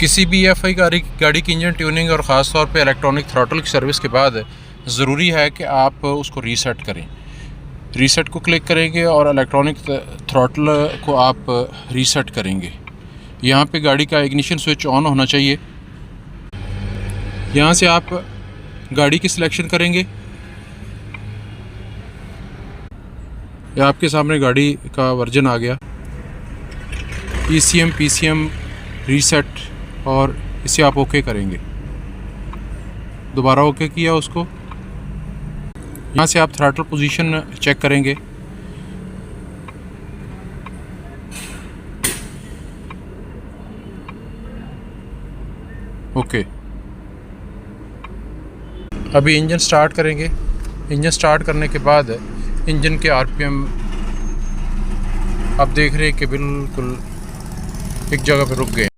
किसी भी EFI गाड़ी की इंजन ट्यूनिंग और ख़ास तौर पे इलेक्ट्रॉनिक थ्रॉटल की सर्विस के बाद ज़रूरी है कि आप उसको रीसेट करें। रीसेट को क्लिक करेंगे और इलेक्ट्रॉनिक थ्रॉटल को आप रीसेट करेंगे। यहाँ पे गाड़ी का इग्निशन स्विच ऑन होना चाहिए। यहाँ से आप गाड़ी की सिलेक्शन करेंगे। ये आपके सामने गाड़ी का वर्जन आ गया, ECM PCM रीसेट, और इसे आप ओके करेंगे। दोबारा ओके किया उसको। यहाँ से आप थ्रॉटल पोजीशन चेक करेंगे। ओके, अभी इंजन स्टार्ट करेंगे। इंजन स्टार्ट करने के बाद इंजन के RPM आप देख रहे हैं कि बिल्कुल एक जगह पे रुक गए।